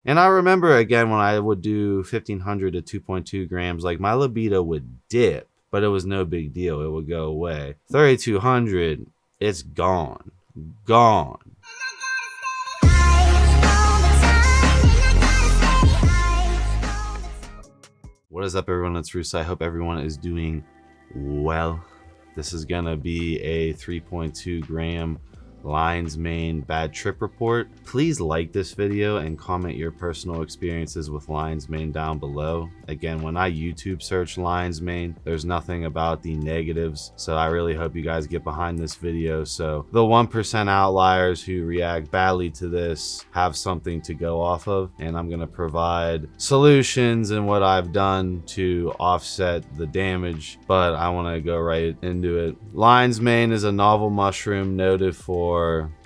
And I remember, again, when I would do 1500 to 2.2 grams, like my libido would dip, but it was no big deal. It would go away. 3200, it's gone. Gone. What is up, everyone? It's Rusa. I hope everyone is doing well. This is gonna be a 3.2 gram lion's mane bad trip report. Please like this video and comment your personal experiences with lion's mane down below. Again, when I YouTube search lion's mane, there's nothing about the negatives, so I really hope you guys get behind this video so the 1% outliers who react badly to this have something to go off of. And I'm going to provide solutions and what I've done to offset the damage, but I want to go right into it. Lion's mane is a novel mushroom noted for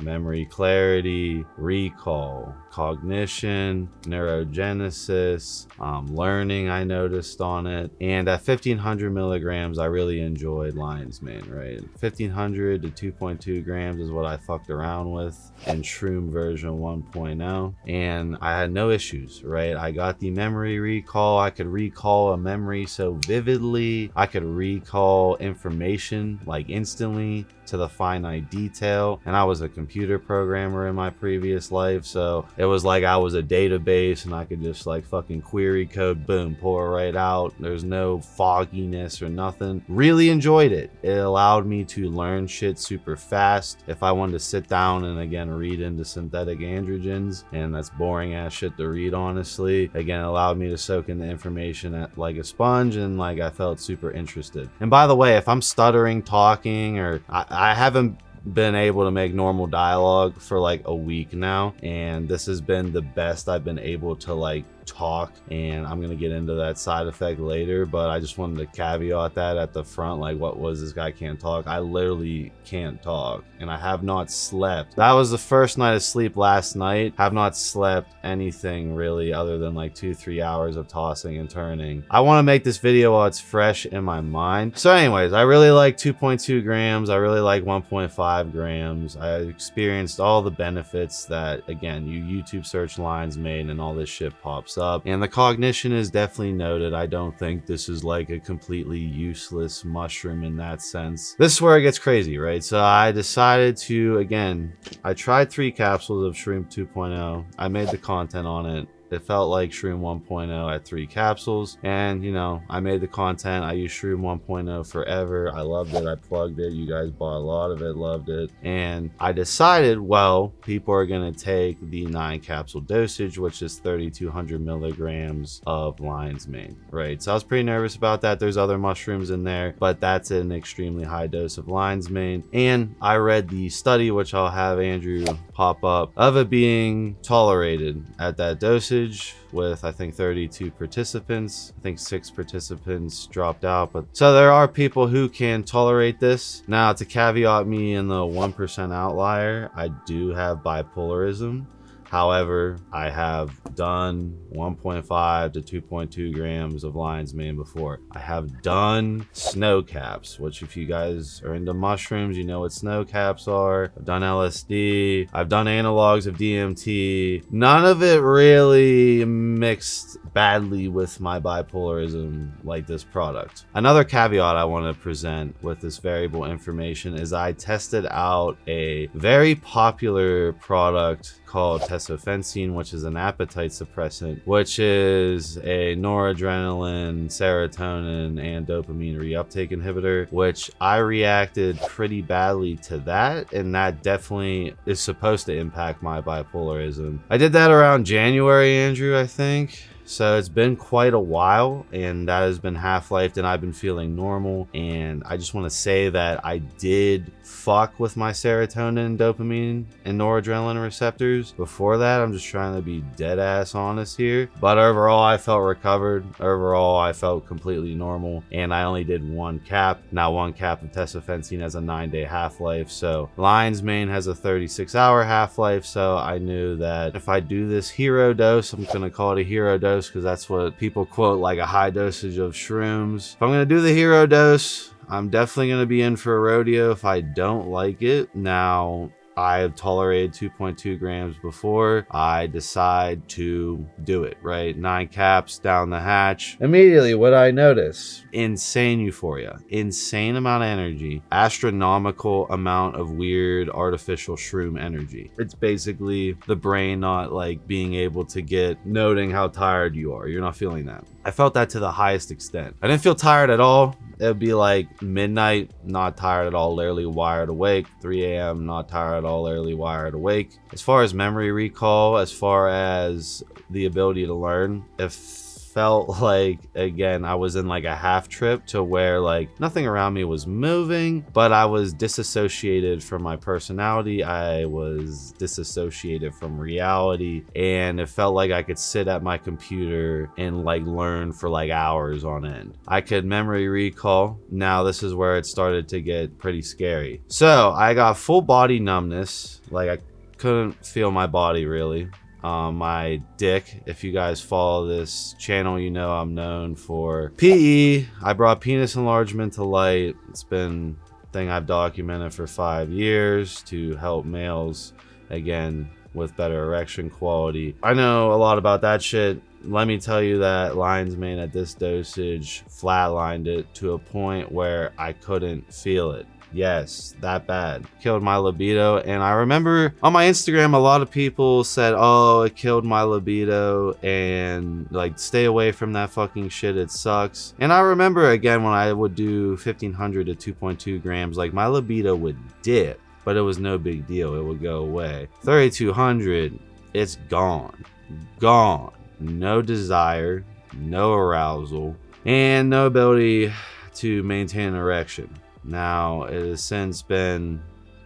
memory clarity, recall, cognition, neurogenesis, learning. I noticed on it. And at 1500 milligrams, I really enjoyed lion's mane, right? 1500 to 2.2 grams is what I fucked around with in shroom version 1.0, and I had no issues, right? I got the memory recall. I could recall a memory so vividly. I could recall information like instantly to the finite detail, and I was a computer programmer in my previous life, so it was like I was a database and I could just like fucking query code, boom, pull it right out. There's no fogginess or nothing. Really enjoyed it. It allowed me to learn shit super fast. If I wanted to sit down and again read into synthetic androgens, and that's boring ass shit to read, honestly, again, it allowed me to soak in the information at like a sponge, and like I felt super interested. And by the way, if I'm stuttering talking, or I haven't been able to make normal dialogue for like a week now, and this has been the best I've been able to like talk, and I'm gonna get into that side effect later, but I just wanted to caveat that at the front. Like, what was this guy can't talk? I literally can't talk, and I have not slept. That was the first night of sleep last night. Have not slept anything really other than like 2-3 hours of tossing and turning. I want to make this video while it's fresh in my mind. So anyways, I really like 2.2 grams. I really like 1.5 grams. I experienced all the benefits that, again, you YouTube search lion's mane and all this shit pops up, and the cognition is definitely noted. I don't think this is like a completely useless mushroom in that sense. This is where it gets crazy, right? So I decided to, again, I tried 3 capsules of Shroom 2.0. I made the content on it. It felt like Shroom 1.0 at 3 capsules, and you know, I made the content. I used Shroom 1.0 forever. I loved it. I plugged it. You guys bought a lot of it, loved it. And I decided, well, people are gonna take the 9 capsule dosage, which is 3200 milligrams of lion's mane, right? So I was pretty nervous about that. There's other mushrooms in there, but that's an extremely high dose of lion's mane. And I read the study, which I'll have Andrew pop up, of it being tolerated at that dosage with, I think, 32 participants. I think 6 participants dropped out, but so there are people who can tolerate this. Now, to caveat me in the 1% outlier, I do have bipolarism. However, I have done 1.5 to 2.2 grams of lion's mane before. I have done snow caps, which if you guys are into mushrooms, you know what snow caps are. I've done LSD. I've done analogs of DMT. None of it really mixed badly with my bipolarism like this product. Another caveat I want to present with this variable information is I tested out a very popular product called tesofensine, which is an appetite suppressant, which is a noradrenaline, serotonin, and dopamine reuptake inhibitor, which I reacted pretty badly to that, and that definitely is supposed to impact my bipolarism. I did that around January, Andrew, I think. So it's been quite a while, and that has been half-lifed, and I've been feeling normal. And I just want to say that I did fuck with my serotonin, dopamine, and noradrenaline receptors before that. I'm just trying to be dead ass honest here, but overall I felt recovered. Overall I felt completely normal, and I only did 1 cap. Now 1 cap of tesofensine has a 9-day half-life, so lion's mane has a 36-hour half-life. So I knew that if I do this hero dose, I'm gonna call it a hero dose because that's what people quote, like a high dosage of shrooms. If I'm gonna do the hero dose, I'm definitely going to be in for a rodeo if I don't like it. Now, I have tolerated 2.2 grams before. I decide to do it, right? 9 caps down the hatch. Immediately, what I notice, insane euphoria, insane amount of energy, astronomical amount of weird artificial shroom energy. It's basically the brain not like being able to get noting how tired you are. You're not feeling that. I felt that to the highest extent. I didn't feel tired at all. It would be like midnight, not tired at all, literally wired awake. 3 a.m., not tired at all, literally wired awake. As far as memory recall, as far as the ability to learn, it felt like, again, I was in like a half trip to where like nothing around me was moving, but I was disassociated from my personality. I was disassociated from reality, and it felt like I could sit at my computer and like learn for like hours on end. I could memory recall. Now this is where it started to get pretty scary. So I got full body numbness. Like I couldn't feel my body really. My dick, if you guys follow this channel, you know I'm known for PE. I brought penis enlargement to light. It's been a thing I've documented for 5 years to help males, again, with better erection quality. I know a lot about that shit. Let me tell you that lion's mane at this dosage flatlined it to a point where I couldn't feel it. Yes, that bad. Killed my libido. And I remember on my Instagram, a lot of people said, oh, it killed my libido and like stay away from that fucking shit. It sucks. And I remember again, when I would do 1500 to 2.2 grams, like my libido would dip, but it was no big deal. It would go away. 3200, it's gone. Gone. No desire, no arousal, and no ability to maintain an erection. Now, it has since been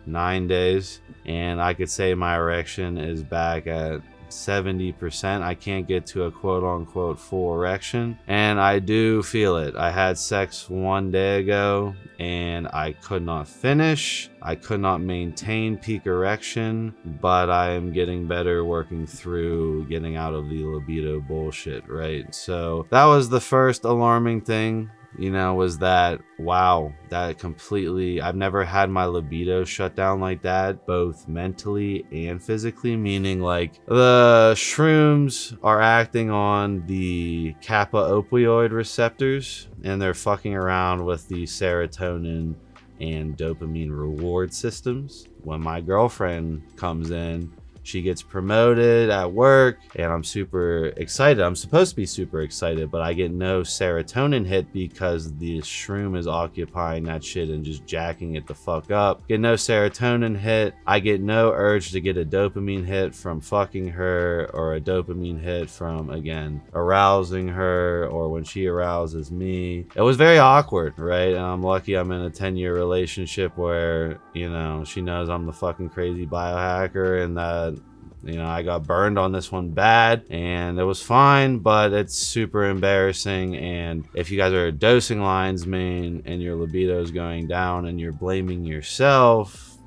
9 days, and I could say my erection is back at 70%. I can't get to a quote-unquote full erection, and I do feel it. I had sex 1 day ago, and I could not finish. I could not maintain peak erection, but I am getting better working through getting out of the libido bullshit, right? So that was the first alarming thing. You know, was that, wow, that completely, I've never had my libido shut down like that, both mentally and physically, meaning like the shrooms are acting on the kappa opioid receptors and they're fucking around with the serotonin and dopamine reward systems. When my girlfriend comes in, she gets promoted at work and I'm super excited. I'm supposed to be super excited, but I get no serotonin hit because the shroom is occupying that shit and just jacking it the fuck up. Get no serotonin hit. I get no urge to get a dopamine hit from fucking her or a dopamine hit from, again, arousing her or when she arouses me. It was very awkward, right? And I'm lucky I'm in a 10-year relationship where, you know, she knows I'm the fucking crazy biohacker and that, you know, I got burned on this one bad and it was fine, but it's super embarrassing. And if you guys are dosing lion's mane and your libido is going down and you're blaming yourself,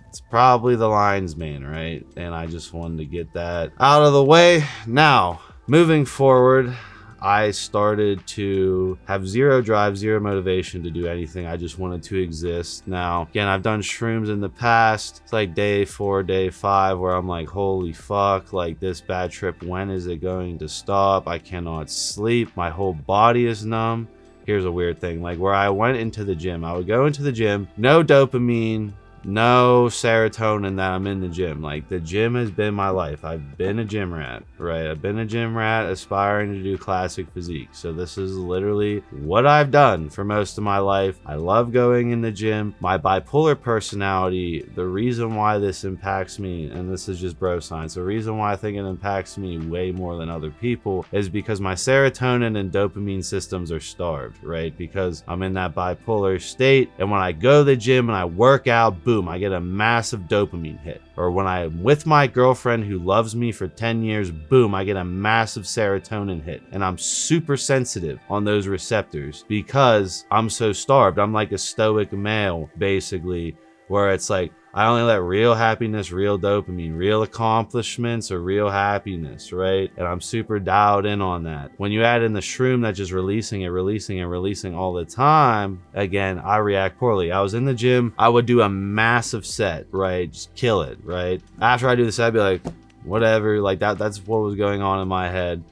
it's probably the lion's mane, right? And I just wanted to get that out of the way. Now, moving forward, I started to have zero drive, zero motivation to do anything. I just wanted to exist. Now, again, I've done shrooms in the past. It's like day 4, day 5, where I'm like, holy fuck, like this bad trip, when is it going to stop? I cannot sleep. My whole body is numb. Here's a weird thing, like where I went into the gym, I would go into the gym, no dopamine, no serotonin that I'm in the gym. Like the gym has been my life. I've been a gym rat, right? I've been a gym rat aspiring to do classic physique. So this is literally what I've done for most of my life. I love going in the gym. My bipolar personality, the reason why this impacts me, and this is just bro science, the reason why I think it impacts me way more than other people is because my serotonin and dopamine systems are starved, right? Because I'm in that bipolar state. And when I go to the gym and I work out, boom, I get a massive dopamine hit. Or when I'm with my girlfriend who loves me for 10 years, boom, I get a massive serotonin hit. And I'm super sensitive on those receptors because I'm so starved. I'm like a stoic male, basically, where it's like, I only let real happiness, real dopamine, real accomplishments, or real happiness, right? And I'm super dialed in on that. When you add in the shroom that's just releasing it, releasing and releasing all the time, again, I react poorly. I was in the gym, I would do a massive set, right? Just kill it, right? After I do the set, I'd be like, whatever, like that's what was going on in my head.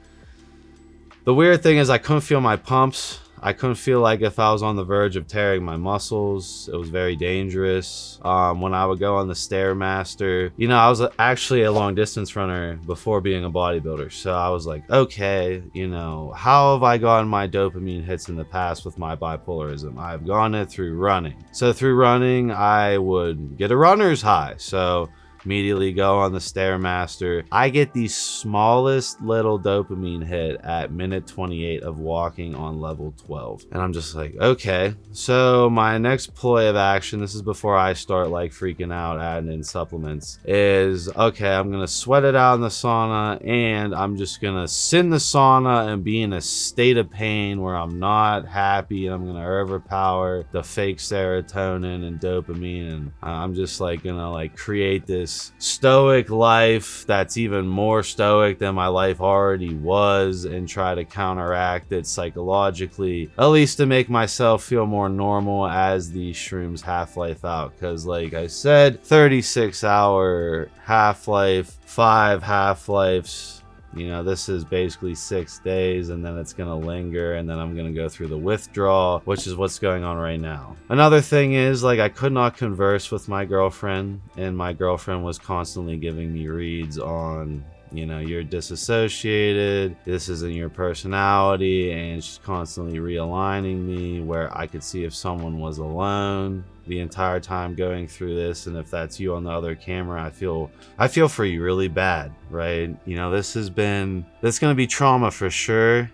The weird thing is I couldn't feel my pumps. I couldn't feel like if I was on the verge of tearing my muscles. It was very dangerous. When I would go on the Stairmaster, you know, I was actually a long distance runner before being a bodybuilder. So I was like, okay, you know, how have I gotten my dopamine hits in the past with my bipolarism? I've gotten it through running. So through running, I would get a runner's high. So immediately go on the Stairmaster. I get the smallest little dopamine hit at minute 28 of walking on level 12. And I'm just like, okay. So my next ploy of action, this is before I start like freaking out, adding in supplements, is okay, I'm gonna sweat it out in the sauna and I'm just gonna sit in the sauna and be in a state of pain where I'm not happy, and I'm gonna overpower the fake serotonin and dopamine, and I'm just like gonna like create this stoic life that's even more stoic than my life already was, and try to counteract it psychologically, at least to make myself feel more normal as the shrooms half-life out. Because like I said, 36-hour half-life, 5 half-lives. You know, this is basically 6 days, and then it's gonna linger, and then I'm gonna go through the withdrawal, which is what's going on right now. Another thing is, like, I could not converse with my girlfriend, and my girlfriend was constantly giving me reads on, you know, you're disassociated, this isn't your personality, and she's constantly realigning me where I could see if someone was alone the entire time going through this. And if that's you on the other camera, I feel for you really bad, right? You know, this gonna be trauma for sure.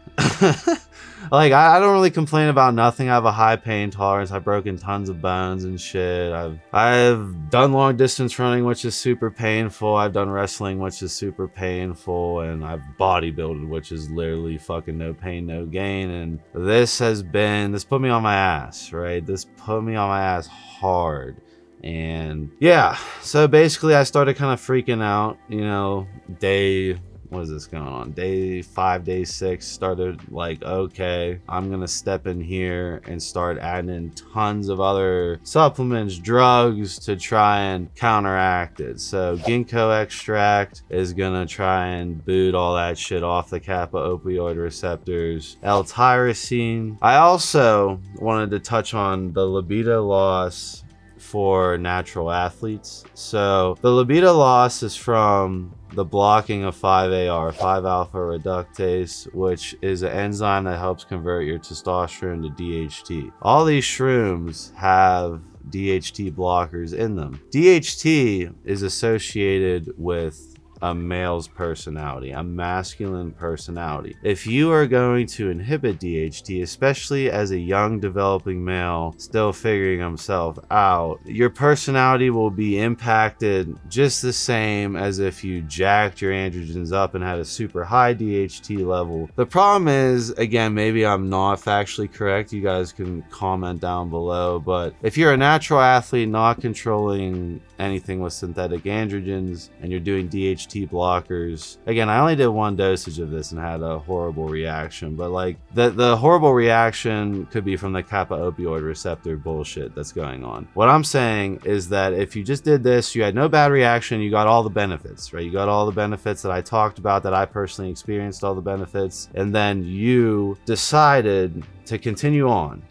Like, I don't really complain about nothing. I have a high pain tolerance. I've broken tons of bones and shit. I've done long distance running, which is super painful. I've done wrestling, which is super painful. And I've bodybuilded, which is literally fucking no pain, no gain. And this put me on my ass, right? This put me on my ass hard. And yeah, so basically I started kind of freaking out, you know, what is this going on? Day 5, day 6, started like, okay, I'm gonna step in here and start adding in tons of other supplements, drugs to try and counteract it. So ginkgo extract is gonna try and boot all that shit off the kappa opioid receptors. L-tyrosine. I also wanted to touch on the libido loss for natural athletes. So the libido loss is from the blocking of 5-AR, 5-alpha reductase, which is an enzyme that helps convert your testosterone to DHT. All these shrooms have DHT blockers in them. DHT is associated with a male's personality, a masculine personality. If you are going to inhibit DHT, especially as a young developing male still figuring himself out, your personality will be impacted just the same as if you jacked your androgens up and had a super high DHT level. The problem is, again, maybe I'm not factually correct, you guys can comment down below, but if you're a natural athlete not controlling anything with synthetic androgens and you're doing DHT blockers, again, I only did 1 dosage of this and had a horrible reaction, but like the horrible reaction could be from the kappa opioid receptor bullshit that's going on. What I'm saying is that if you just did this, you had no bad reaction, you got all the benefits, right? You got all the benefits that I talked about, that I personally experienced all the benefits, and then you decided to continue on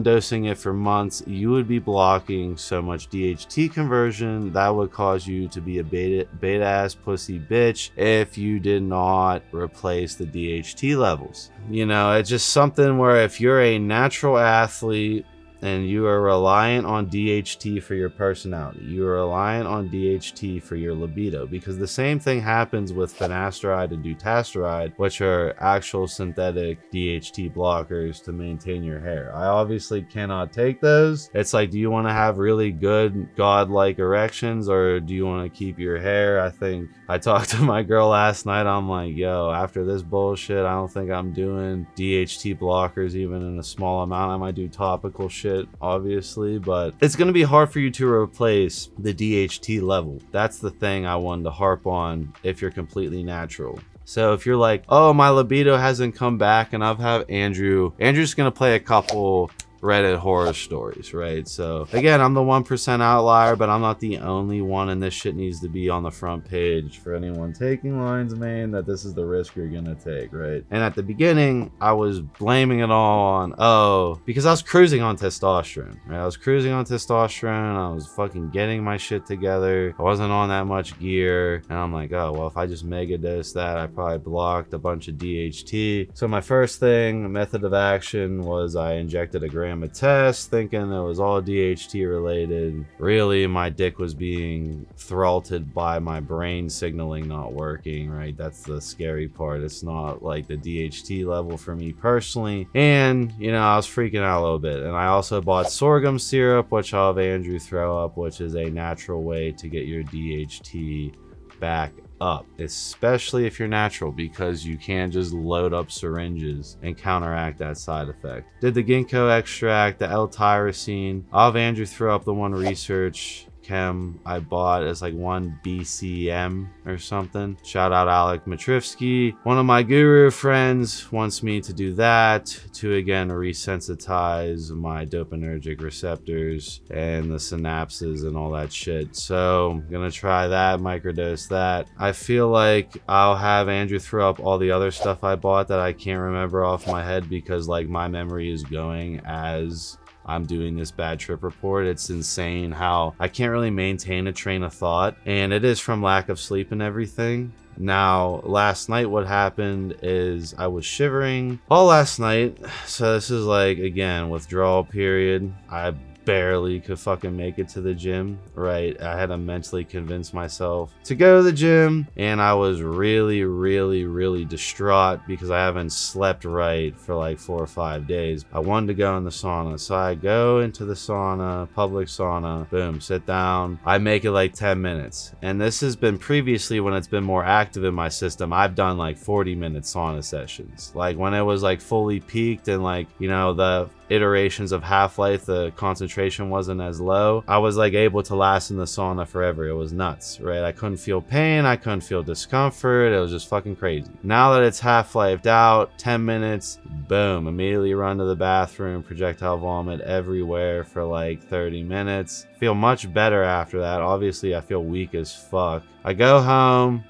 dosing it for months, you would be blocking so much DHT conversion that would cause you to be a beta ass pussy bitch if you did not replace the DHT levels. You know, it's just something where if you're a natural athlete and you are reliant on DHT for your personality, you are reliant on DHT for your libido, because the same thing happens with finasteride and dutasteride, which are actual synthetic DHT blockers to maintain your hair. I obviously cannot take those. It's like, do you want to have really good godlike erections, or do you want to keep your hair? I think I talked to my girl last night, I'm like, yo, after this bullshit, I don't think I'm doing DHT blockers even in a small amount. I might do topical shit shit, obviously, but it's going to be hard for you to replace the DHT level. That's the thing I wanted to harp on if you're completely natural. So if you're like, oh, my libido hasn't come back, and I've had Andrew's going to play a couple Reddit horror stories, right? So again, I'm the 1% outlier, but I'm not the only one, and this shit needs to be on the front page for anyone taking lion's mane, that this is the risk you're gonna take, right? And at the beginning, I was blaming it all on, because I was cruising on testosterone, right? I was cruising on testosterone, I was fucking getting my shit together, I wasn't on that much gear, and I'm like, oh, well, if I just mega dose that, I probably blocked a bunch of DHT. So my first method of action was I injected a gram a test, thinking it was all DHT related. Really, my dick was being throttled by my brain signaling not working, right? That's the scary part. It's not like the DHT level for me personally. And, you know, I was freaking out a little bit. And I also bought sorghum syrup, which I'll have Andrew throw up, which is a natural way to get your DHT back up, especially if you're natural, because you can't just load up syringes and counteract that side effect. Did the ginkgo extract, the L-tyrosine. I'll have Andrew throw up the one research chem I bought as like 1 BCM or something. Shout out Alec Matrivsky. One of my guru friends wants me to do that to again resensitize my dopaminergic receptors and the synapses and all that shit. So I'm gonna try that, microdose that. I feel like I'll have Andrew throw up all the other stuff I bought that I can't remember off my head, because like my memory is going as I'm doing this bad trip report. It's insane how I can't really maintain a train of thought, and it is from lack of sleep and everything. Now, last night what happened is I was shivering all last night. So this is like, again, withdrawal period. I barely could fucking make it to the gym, right? I had to mentally convince myself to go to the gym, and I was really distraught because I haven't slept right for like 4 or 5 days. I wanted to go in the sauna, so I go into the sauna, public sauna, boom, sit down. I make it like 10 minutes, and this has been previously when it's been more active in my system. I've done like 40-minute sauna sessions, like when it was like fully peaked and like, you know, the iterations of half-life, the concentration wasn't as low. I was like able to last in the sauna forever. It was nuts, right? I couldn't feel pain, I couldn't feel discomfort. It was just fucking crazy. Now that it's half-lifed out, 10 minutes, boom, immediately run to the bathroom, projectile vomit everywhere for like 30 minutes. Feel much better after that. Obviously, I feel weak as fuck. I go home.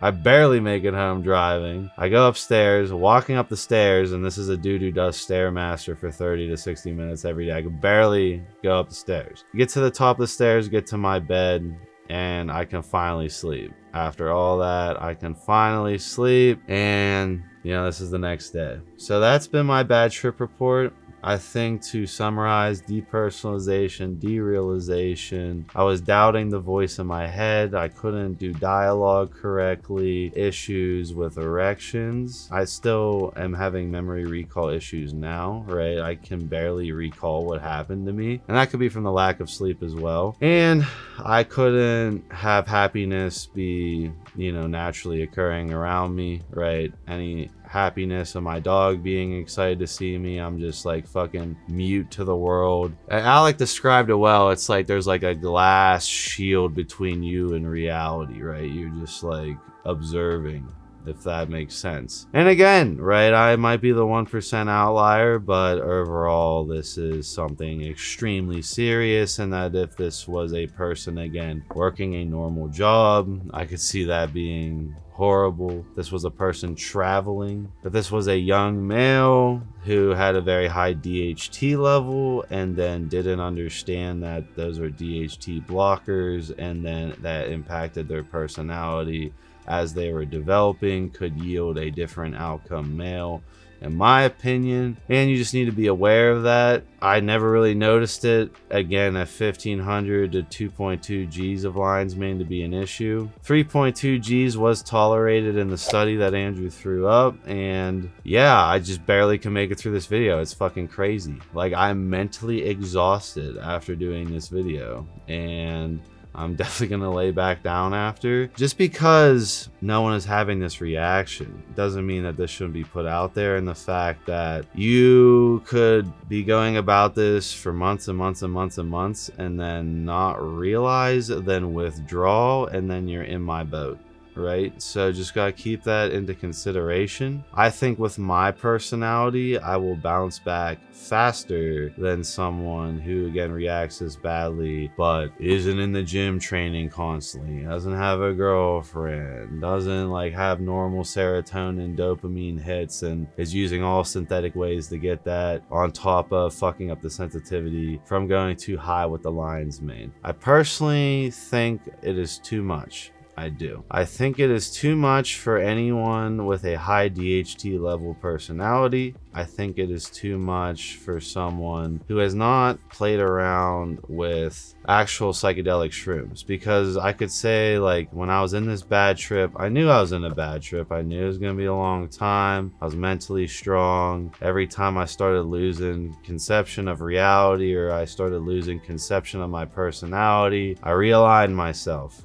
I barely make it home driving. I go upstairs, walking up the stairs, and this is a dude who does Stairmaster for 30 to 60 minutes every day. I can barely go up the stairs. Get to the top of the stairs, get to my bed, and I can finally sleep. After all that, I can finally sleep, and, you know, this is the next day. So that's been my bad trip report. I think, to summarize, depersonalization, derealization. I was doubting the voice in my head. I couldn't do dialogue correctly. Issues with erections. I still am having memory recall issues now, right? I can barely recall what happened to me. And that could be from the lack of sleep as well. And I couldn't have happiness be, you know, naturally occurring around me, right? Any happiness of my dog being excited to see me, I'm just like fucking mute to the world. Alec described it well. It's like there's like a glass shield between you and reality, right? You're just like observing, if that makes sense. And again, right, I might be the 1% outlier, but overall this is something extremely serious, and that if this was a person, again, working a normal job, I could see that being horrible. This was a person traveling, but this was a young male who had a very high DHT level and then didn't understand that those were DHT blockers, and then that impacted their personality as they were developing, could yield a different outcome male, in my opinion. And you just need to be aware of that. I never really noticed it, again, at 1500 to 2.2 Gs of lion's mane to be an issue. 3.2 Gs was tolerated in the study that Andrew threw up, and yeah, I just barely can make it through this video. It's fucking crazy. Like, I'm mentally exhausted after doing this video, and I'm definitely gonna lay back down after. Just because no one is having this reaction doesn't mean that this shouldn't be put out there, and the fact that you could be going about this for months and months and months and months and then not realize, then withdraw, and then you're in my boat. Right? So just gotta keep that into consideration. I think with my personality, I will bounce back faster than someone who again reacts as badly but isn't in the gym training constantly, doesn't have a girlfriend, doesn't like have normal serotonin dopamine hits, and is using all synthetic ways to get that, on top of fucking up the sensitivity from going too high with the lion's mane. I personally think it is too much. I do. I think it is too much for anyone with a high DHT level personality. I think it is too much for someone who has not played around with actual psychedelic shrooms, because I could say, like, when I was in this bad trip, I knew I was in a bad trip. I knew it was going to be a long time. I was mentally strong. Every time I started losing conception of reality, or I started losing conception of my personality, I realigned myself.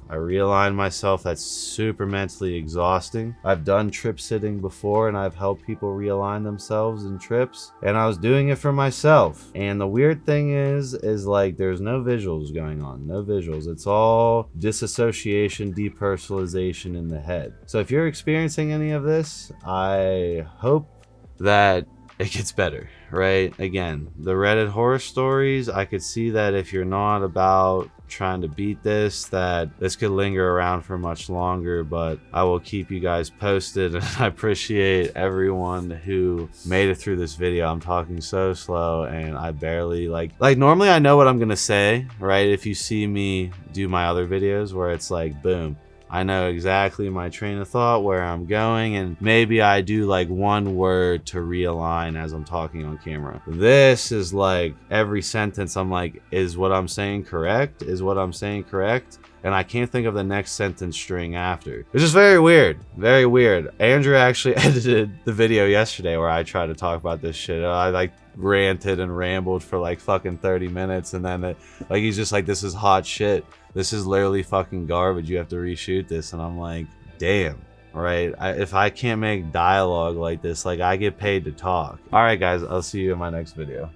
That's super mentally exhausting. I've done trip sitting before, and I've helped people realign themselves in trips, and I was doing it for myself. And the weird thing is like, there's no visuals going on, no visuals. It's all disassociation, depersonalization in the head. So if you're experiencing any of this, I hope that it gets better, right? Again, the Reddit horror stories, I could see that if you're not about trying to beat this, that this could linger around for much longer, but I will keep you guys posted. And I appreciate everyone who made it through this video. I'm talking so slow, and I barely like normally I know what I'm gonna say, right? If you see me do my other videos where it's like, boom, I know exactly my train of thought, where I'm going, and maybe I do like one word to realign as I'm talking on camera. This is like every sentence I'm like, is what I'm saying correct? Is what I'm saying correct? And I can't think of the next sentence string after. It's just very weird, very weird. Andrew actually edited the video yesterday where I tried to talk about this shit. I like ranted and rambled for like fucking 30 minutes, and then like he's just like, this is hot shit. This is literally fucking garbage. You have to reshoot this. And I'm like, damn, right? If I can't make dialogue like this, like, I get paid to talk. All right, guys, I'll see you in my next video.